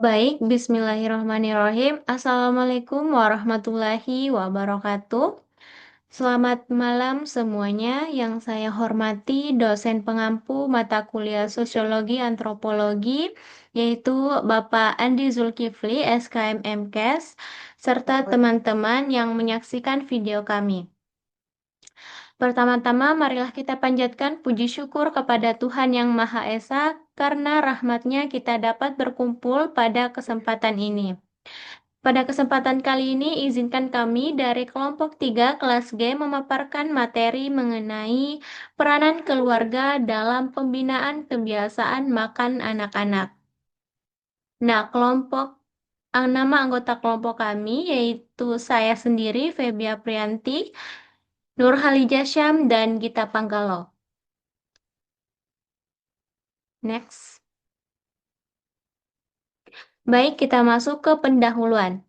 Baik, bismillahirrahmanirrahim. Assalamualaikum warahmatullahi wabarakatuh. Selamat malam semuanya. Yang saya hormati dosen pengampu mata kuliah Sosiologi Antropologi, yaitu Bapak Andi Zulkifli, SKM MKes, serta teman-teman yang menyaksikan video kami. Pertama-tama, marilah kita panjatkan puji syukur kepada Tuhan Yang Maha Esa karena rahmat-Nya kita dapat berkumpul pada kesempatan ini. Pada kesempatan kali ini, izinkan kami dari kelompok 3 kelas G memaparkan materi mengenai peranan keluarga dalam pembinaan kebiasaan makan anak-anak. Nah, nama anggota kelompok kami yaitu saya sendiri, Febia Prianti, Nur Halijah Syam, dan Gita Panggalo. Next. Baik, kita masuk ke pendahuluan.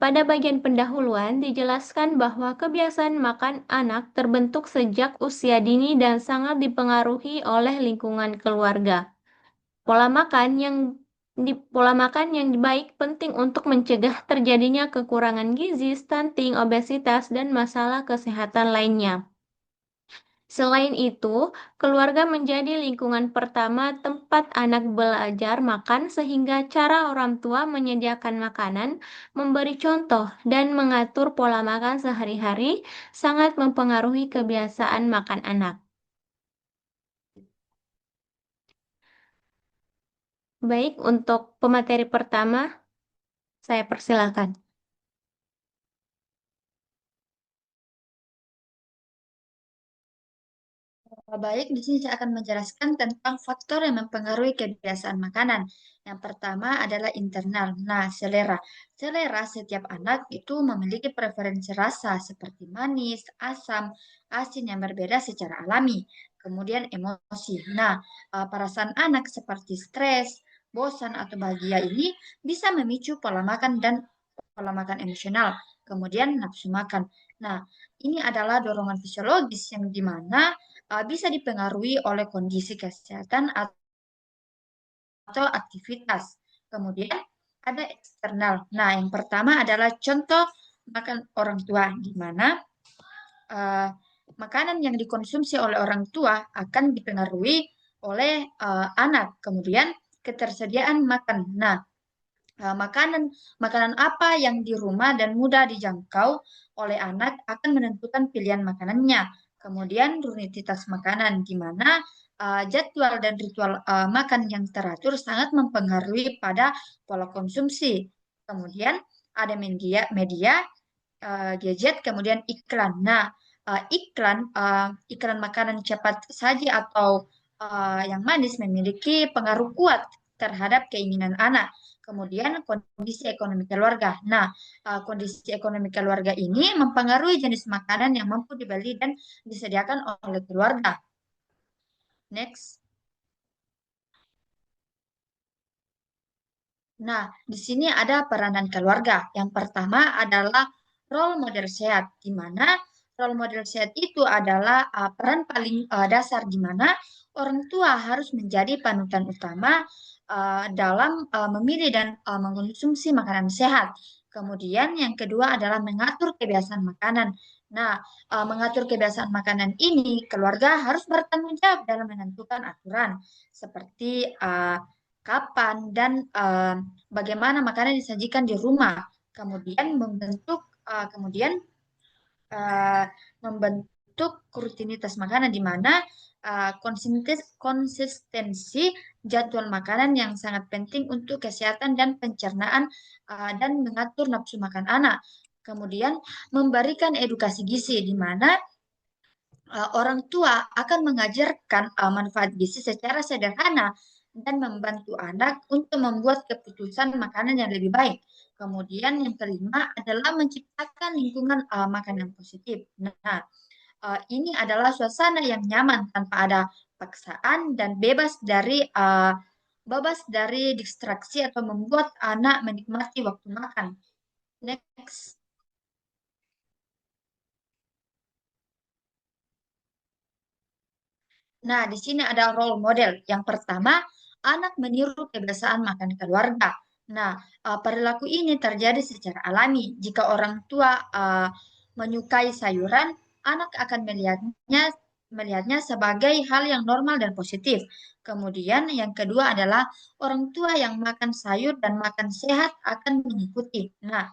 Pada bagian pendahuluan dijelaskan bahwa kebiasaan makan anak terbentuk sejak usia dini dan sangat dipengaruhi oleh lingkungan keluarga. Pola makan yang baik penting untuk mencegah terjadinya kekurangan gizi, stunting, obesitas, dan masalah kesehatan lainnya. Selain itu, keluarga menjadi lingkungan pertama tempat anak belajar makan sehingga cara orang tua menyediakan makanan, memberi contoh, dan mengatur pola makan sehari-hari sangat mempengaruhi kebiasaan makan anak. Baik, untuk pemateri pertama, saya persilakan. Baik, di sini saya akan menjelaskan tentang faktor yang mempengaruhi kebiasaan makanan. Yang pertama adalah internal. Nah, selera. Selera setiap anak itu memiliki preferensi rasa seperti manis, asam, asin yang berbeda secara alami. Kemudian emosi. Nah, perasaan anak seperti stres, bosan, atau bahagia ini bisa memicu pola makan dan pola makan emosional. Kemudian nafsu makan. Nah, ini adalah dorongan fisiologis yang dimana bisa dipengaruhi oleh kondisi kesehatan atau aktivitas. Kemudian ada eksternal. Nah, yang pertama adalah contoh makan orang tua, di mana uh, makanan yang dikonsumsi oleh orang tua akan dipengaruhi oleh anak. Kemudian ketersediaan makan. Nah, makanan makanan apa yang di rumah dan mudah dijangkau oleh anak akan menentukan pilihan makanannya. Kemudian rutinitas makanan, di mana jadwal dan ritual makan yang teratur sangat mempengaruhi pada pola konsumsi. Kemudian ada media gadget, kemudian iklan. Nah, iklan makanan cepat saji atau yang manis memiliki pengaruh kuat terhadap keinginan anak. Kemudian kondisi ekonomi keluarga. Nah, kondisi ekonomi keluarga ini mempengaruhi jenis makanan yang mampu dibeli dan disediakan oleh keluarga. Next. Nah, di sini ada peranan keluarga. Yang pertama adalah role model sehat, di mana role model sehat itu adalah peran paling dasar, di mana orang tua harus menjadi panutan utama dalam memilih dan mengkonsumsi makanan sehat. Kemudian yang kedua adalah mengatur kebiasaan makanan. Nah, mengatur kebiasaan makanan ini, keluarga harus bertanggung jawab dalam menentukan aturan seperti kapan dan bagaimana makanan disajikan di rumah. Kemudian uh, membentuk rutinitas makanan, di mana konsistensi jadwal makanan yang sangat penting untuk kesehatan dan pencernaan dan mengatur nafsu makan anak. Kemudian memberikan edukasi gizi, di mana orang tua akan mengajarkan manfaat gizi secara sederhana dan membantu anak untuk membuat keputusan makanan yang lebih baik. Kemudian yang kelima adalah menciptakan lingkungan makan yang positif. Nah, ini adalah suasana yang nyaman tanpa ada paksaan dan bebas dari distraksi atau membuat anak menikmati waktu makan. Next. Nah, di sini ada role model. Yang pertama, anak meniru kebiasaan makan keluarga. Nah, perilaku ini terjadi secara alami. Jika orang tua menyukai sayuran, anak akan melihatnya sebagai hal yang normal dan positif. Kemudian yang kedua adalah orang tua yang makan sayur dan makan sehat akan mengikuti. Nah,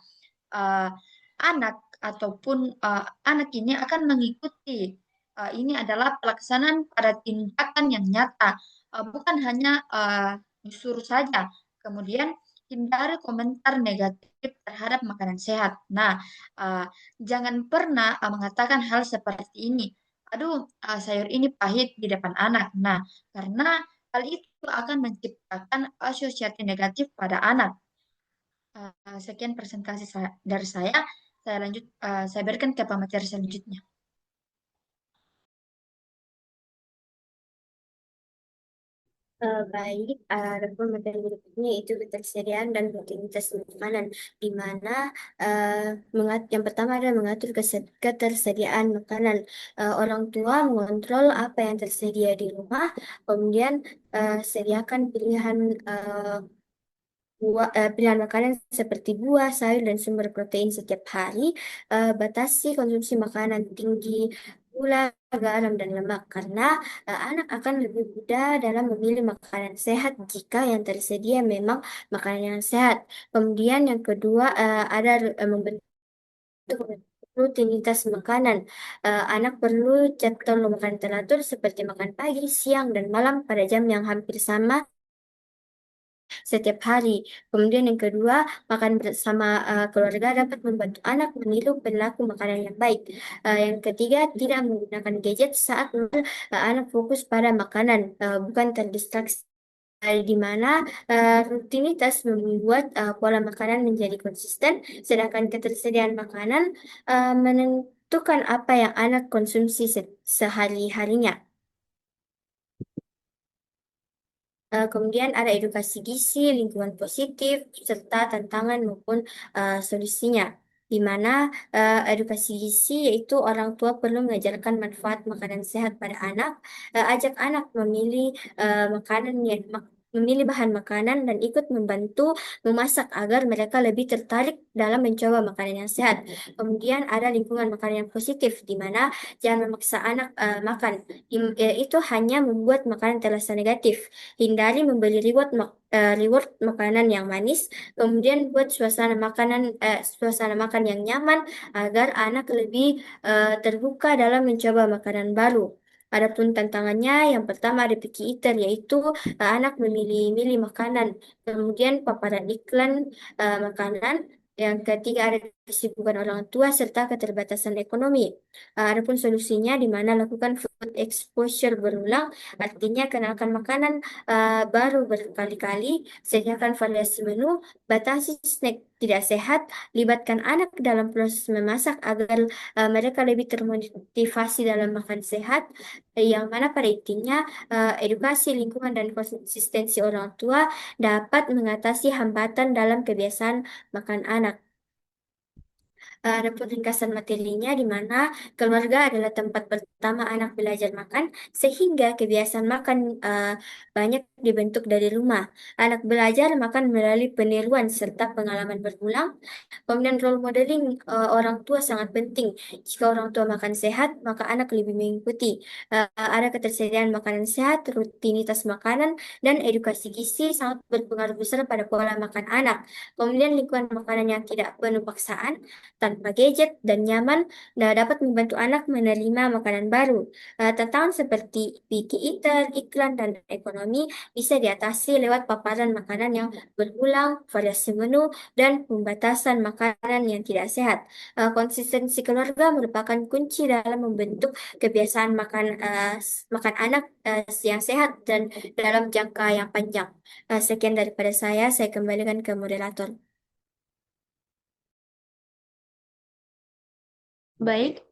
uh, anak ataupun anak ini akan mengikuti. Ini adalah pelaksanaan pada tindakan yang nyata, bukan hanya disuruh saja. Kemudian hindari komentar negatif terhadap makanan sehat. Nah, uh, jangan pernah mengatakan hal seperti ini. Aduh, sayur ini pahit di depan anak. Nah, karena hal itu akan menciptakan asosiasi negatif pada anak. Sekian presentasi dari saya. Saya lanjut, saya berikan ke pemateri selanjutnya. Baik, respon materi berikutnya itu ketersediaan dan rutinitas makanan, di mana yang pertama adalah mengatur ketersediaan makanan. Orang tua mengontrol apa yang tersedia di rumah, kemudian sediakan pilihan makanan seperti buah, sayur, dan sumber protein setiap hari. Batasi konsumsi makanan tinggi gula, garam, dan lemak karena anak akan lebih mudah dalam memilih makanan sehat jika yang tersedia memang makanan yang sehat. Kemudian yang kedua ada membentuk rutinitas makanan. Anak perlu jadwal makan teratur seperti makan pagi, siang, dan malam pada jam yang hampir sama setiap hari. Kemudian yang kedua, makan bersama keluarga dapat membantu anak meniru perilaku makanan yang baik. Yang ketiga, tidak menggunakan gadget saat anak fokus pada makanan, bukan terdistraksi. Di mana rutinitas membuat pola makanan menjadi konsisten, sedangkan ketersediaan makanan menentukan apa yang anak konsumsi sehari-harinya. Kemudian ada edukasi gizi, lingkungan positif, serta tantangan maupun solusinya. Di mana edukasi gizi yaitu orang tua perlu mengajarkan manfaat makanan sehat pada anak, ajak anak memilih memilih bahan makanan dan ikut membantu memasak agar mereka lebih tertarik dalam mencoba makanan yang sehat. Kemudian ada lingkungan makanan yang positif, di mana jangan memaksa anak makan. Itu hanya membuat makanan terasa negatif. Hindari membeli reward makanan yang manis, kemudian buat suasana makan yang nyaman agar anak lebih terbuka dalam mencoba makanan baru. Adapun tantangannya, yang pertama ada picky eater, yaitu anak memilih-milih makanan, kemudian paparan iklan makanan, yang ketiga ada kesibukan orang tua serta keterbatasan ekonomi. Adapun solusinya di mana lakukan food exposure berulang, artinya kenalkan makanan baru berkali-kali, sediakan variasi menu, batasi snack tidak sehat, libatkan anak dalam proses memasak agar mereka lebih termotivasi dalam makan sehat, yang mana pada intinya edukasi lingkungan dan konsistensi orang tua dapat mengatasi hambatan dalam kebiasaan makan anak. Ada ringkasan materinya di mana keluarga adalah tempat pertama anak belajar makan, sehingga kebiasaan makan banyak dibentuk dari rumah. Anak belajar makan melalui peniruan serta pengalaman berulang. Kemudian role modeling orang tua sangat penting. Jika orang tua makan sehat, maka anak lebih mengikuti. Ada ketersediaan makanan sehat, rutinitas makanan, dan edukasi gizi sangat berpengaruh besar pada pola makan anak. Kemudian lingkungan makanan yang tidak penuh paksaan, tanpa gadget dan nyaman, dapat membantu anak menerima makanan baru. Tantangan seperti picky eater, iklan, dan ekonomi bisa diatasi lewat paparan makanan yang berulang, variasi menu, dan pembatasan makanan yang tidak sehat. Konsistensi keluarga merupakan kunci dalam membentuk kebiasaan makan anak yang sehat dan dalam jangka yang panjang. Sekian daripada saya kembalikan ke moderator. Baik,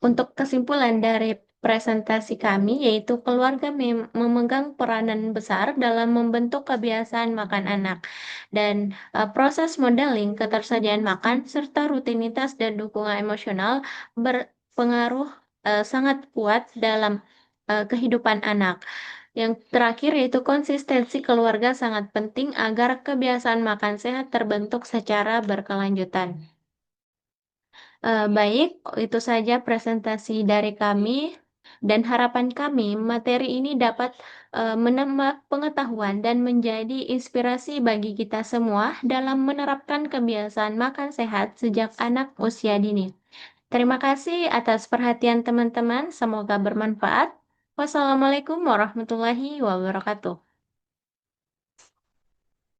untuk kesimpulan dari presentasi kami, yaitu keluarga memegang peranan besar dalam membentuk kebiasaan makan anak. Dan proses modeling ketersediaan makan serta rutinitas dan dukungan emosional berpengaruh sangat kuat dalam kehidupan anak. Yang terakhir yaitu konsistensi keluarga sangat penting agar kebiasaan makan sehat terbentuk secara berkelanjutan. Baik, itu saja presentasi dari kami dan harapan kami materi ini dapat menambah pengetahuan dan menjadi inspirasi bagi kita semua dalam menerapkan kebiasaan makan sehat sejak anak usia dini. Terima kasih atas perhatian teman-teman, semoga bermanfaat. Wassalamualaikum warahmatullahi wabarakatuh.